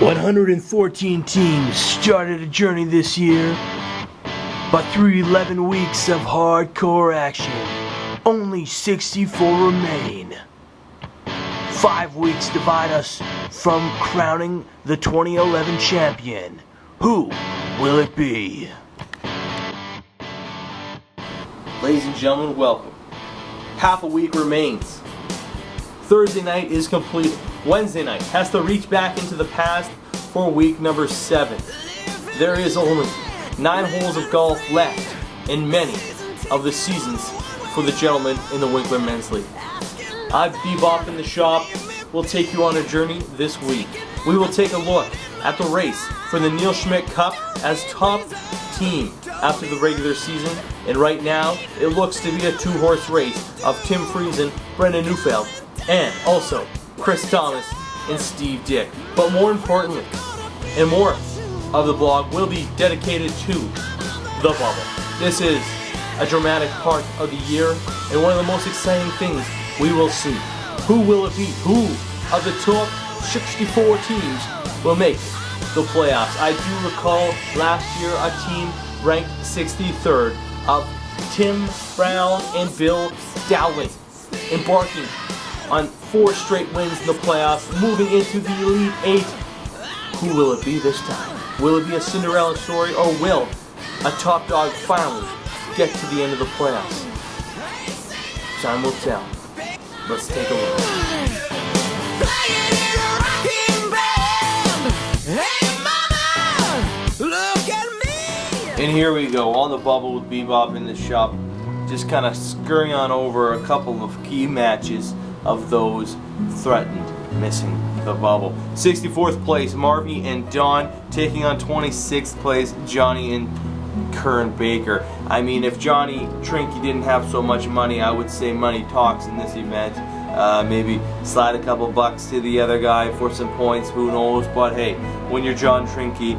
114 teams started a journey this year, but through 11 weeks of hardcore action, only 64 remain. 5 weeks divide us from crowning the 2011 champion. Who will it be? Ladies and gentlemen, welcome. Half a week remains. Thursday night is completed. Wednesday night has to reach back into the past for week number 7. There is only 9 holes of golf left in many of the seasons for the gentlemen in the Winkler Men's League. I've Bebop in the shop. We'll take you on a journey this week. We will take a look at the race for the Niel Schmidt Cup as top team after the regular season, and right now it looks to be a 2-horse race of Tim Friesen, Brendan Neufeld, and also Chris Thomas and Steve Dick. But more importantly, and more of the blog will be dedicated to the bubble. This is a dramatic part of the year and one of the most exciting things we will see. Who will it be? Who of the top 64 teams will make the playoffs? I do recall last year a team ranked 63rd of Tim Brown and Bill Dowling embarking on 4 straight wins in the playoffs, moving into the Elite 8. Who will it be this time? Will it be a Cinderella story, or will a top dog finally get to the end of the playoffs? Time will tell. Let's take a look. And here we go, on the bubble with Bebop in the shop. Just kind of scurrying on over a couple of key matches of those threatened missing the bubble. 64th place, Marvy and Don taking on 26th place, Johnny and Kern Baker. I mean, if Johnny Trinky didn't have so much money, I would say money talks in this event. Maybe slide a couple bucks to the other guy for some points, who knows, but hey, when you're John Trinky,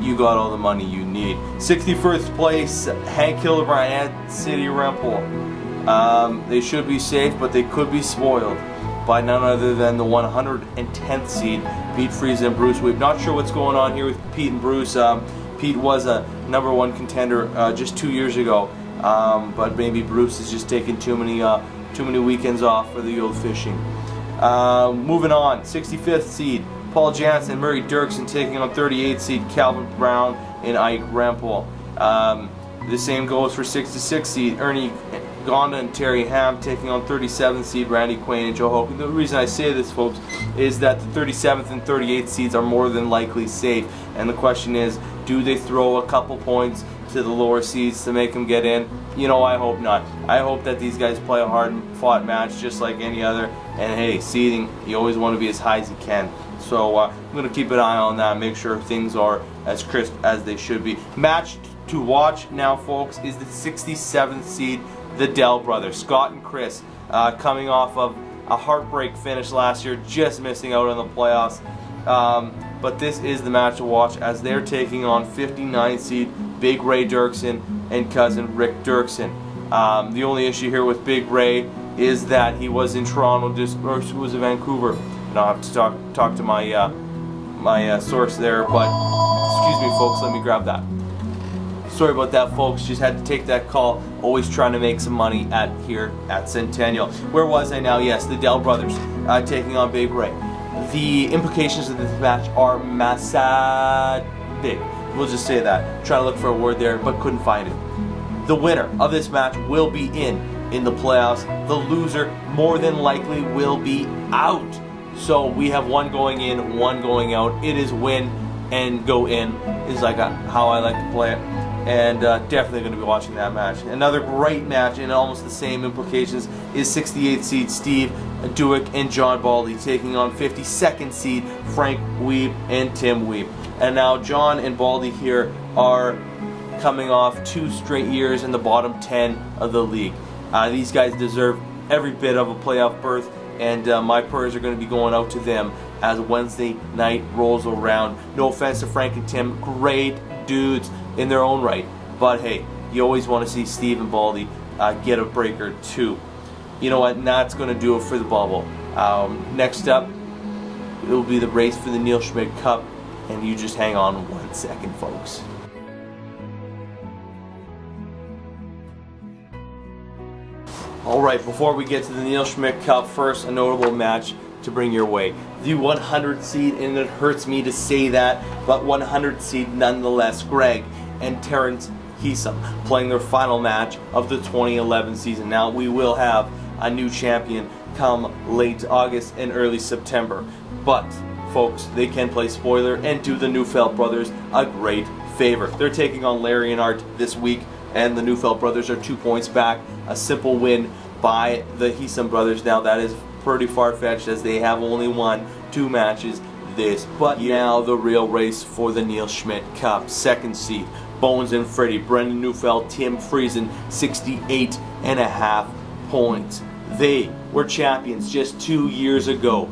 you got all the money you need. 61st place, Hank Hildebrand and City Rempel. They should be safe, but they could be spoiled by none other than the 110th seed, Pete Friesen and Bruce Weeb. Not sure what's going on here with Pete and Bruce. Pete was a #1 contender just 2 years ago, but maybe Bruce is just taking too many weekends off for the old fishing. Moving on, 65th seed, Paul Jansen and Murray Dirksen taking on 38th seed Calvin Brown and Ike Rempel. The same goes for 66th seed Ernie Gonda and Terry Ham taking on 37th seed Randy Quain and Joe Hogan. The reason I say this, folks, is that the 37th and 38th seeds are more than likely safe, and the question is, do they throw a couple points to the lower seeds to make them get in? You know, I hope not. I hope that these guys play a hard-fought match just like any other, and hey, seeding, you always want to be as high as you can. So I'm going to keep an eye on that, make sure things are as crisp as they should be. Match to watch now, folks, is the 67th seed, the Dell brothers, Scott and Chris, coming off of a heartbreak finish last year, just missing out on the playoffs. But this is the match to watch as they're taking on 59th seed Big Ray Dirksen and cousin Rick Dirksen. The only issue here with Big Ray is that he was in Toronto, or he was in Vancouver. And I'll have to talk to my my source there, but excuse me, folks, let me grab that. Sorry about that, folks. Just had to take that call. Always trying to make some money here at Centennial. Where was I now? Yes, the Dell brothers taking on Big Ray. The implications of this match are massive. We'll just say that. Trying to look for a word there, but couldn't find it. The winner of this match will be in the playoffs. The loser more than likely will be out. So we have one going in, one going out. It is win and go in is like how I like to play it. And definitely going to be watching that match. Another great match in almost the same implications is 68th seed Steve Dewick and John Baldy taking on 52nd seed Frank Weeb and Tim Weeb. And now John and Baldy here are coming off 2 straight years in the bottom 10 of the league. These guys deserve every bit of a playoff berth, and my prayers are going to be going out to them as Wednesday night rolls around. No offense to Frank and Tim, great dudes in their own right, but hey, you always want to see Steve and Baldy get a break or two. You know what, and that's going to do it for the bubble. Next up, it will be the race for the Niel Schmidt Cup and you just hang on 1 second, folks. Alright, before we get to the Niel Schmidt Cup, first a notable match to bring your way. The 100 seed, and it hurts me to say that, but 100 seed nonetheless, Greg and Terrence Heesum playing their final match of the 2011 season. Now, we will have a new champion come late August and early September, but folks, they can play spoiler and do the Neufeld brothers a great favor. They're taking on Larry and Art this week, and the Neufeld brothers are 2 points back. A simple win by the Heesum brothers. Now, that is pretty far-fetched, as they have only won 2 matches this. But now the real race for the Niel Schmidt Cup. Second seed, Bones and Freddie, Brendan Neufeld, Tim Friesen, 68.5 points. They were champions just 2 years ago.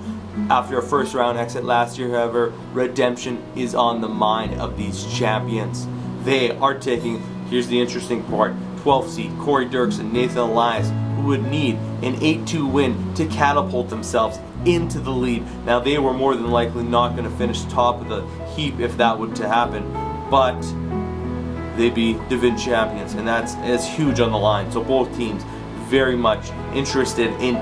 After a first round exit last year, however, redemption is on the mind of these champions. They are taking, here's the interesting part, 12th seed Corey Dirks and Nathan Elias, who would need an 8-2 win to catapult themselves into the lead. Now, they were more than likely not going to finish top of the heap if that were to happen, but they'd be division champions, and that's huge on the line. So both teams very much interested in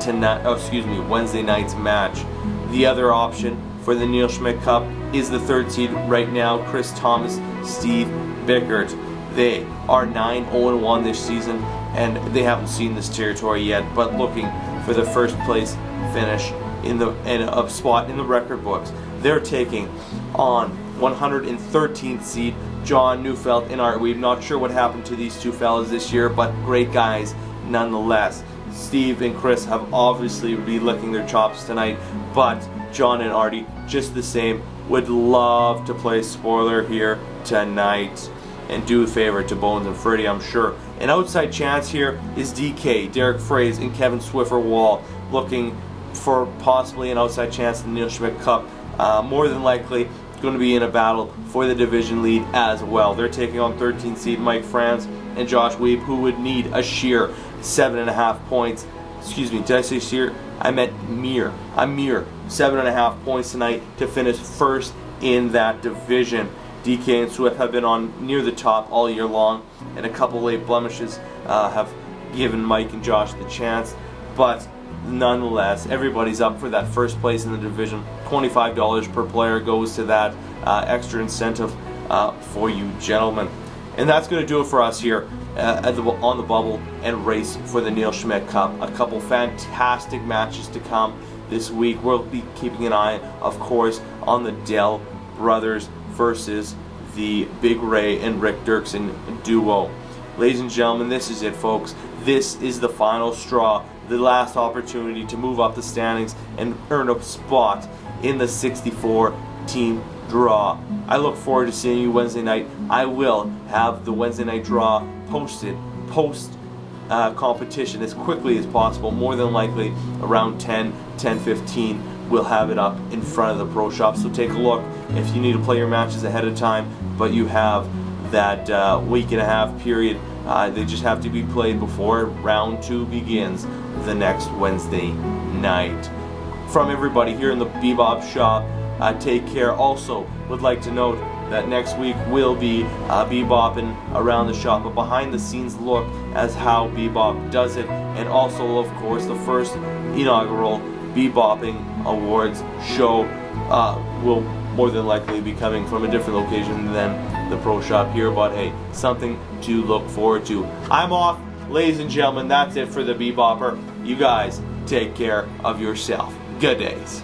Wednesday night's match. The other option for the Niel Schmidt Cup is the 3rd seed right now, Chris Thomas, Steve Bickert. They are 9-0-1 this season, and they haven't seen this territory yet, but looking for the first place finish in a spot in the record books. They're taking on 113th seed John Neufeld and Art Weeb. Not sure what happened to these two fellas this year, but great guys nonetheless. Steve and Chris have obviously been licking their chops tonight, but John and Artie, just the same, would love to play spoiler here tonight and do a favor to Bones and Freddie, I'm sure. An outside chance here is DK, Derek Fraze, and Kevin Swiffer-Wall, looking for possibly an outside chance in the Niel Schmidt Cup. More than likely going to be in a battle for the division lead as well. They're taking on 13th seed Mike Franz and Josh Weeb, who would need a sheer 7.5 points. Excuse me, did I say sheer? I meant mere. A mere 7.5 points tonight to finish first in that division. DK and Swift have been on near the top all year long, and a couple late blemishes have given Mike and Josh the chance, but nonetheless, everybody's up for that first place in the division. $25 per player goes to that extra incentive for you gentlemen. And that's going to do it for us here on the bubble and race for the Niel Schmidt Cup. A couple fantastic matches to come this week. We'll be keeping an eye, of course, on the Dell brothers versus the Big Ray and Rick Dirksen duo. Ladies and gentlemen, this is it, folks. This is the final straw, the last opportunity to move up the standings and earn a spot in the 64-team draw. I look forward to seeing you Wednesday night. I will have the Wednesday night draw posted post competition as quickly as possible. More than likely around 10:15 we'll have it up in front of the pro shop, so take a look if you need to play your matches ahead of time, but you have that week and a half period. They just have to be played before round 2 begins the next Wednesday night. From everybody here in the Bebop shop, take care. Also would like to note that next week will be bebopping around the shop, a behind the scenes look as how Bebop does it, and also of course the first inaugural Bebopping Awards show will more than likely be coming from a different location than the pro shop here, but hey, something to look forward to. I'm off, ladies and gentlemen. That's it for the Bebopper. You guys take care of yourself. Good days.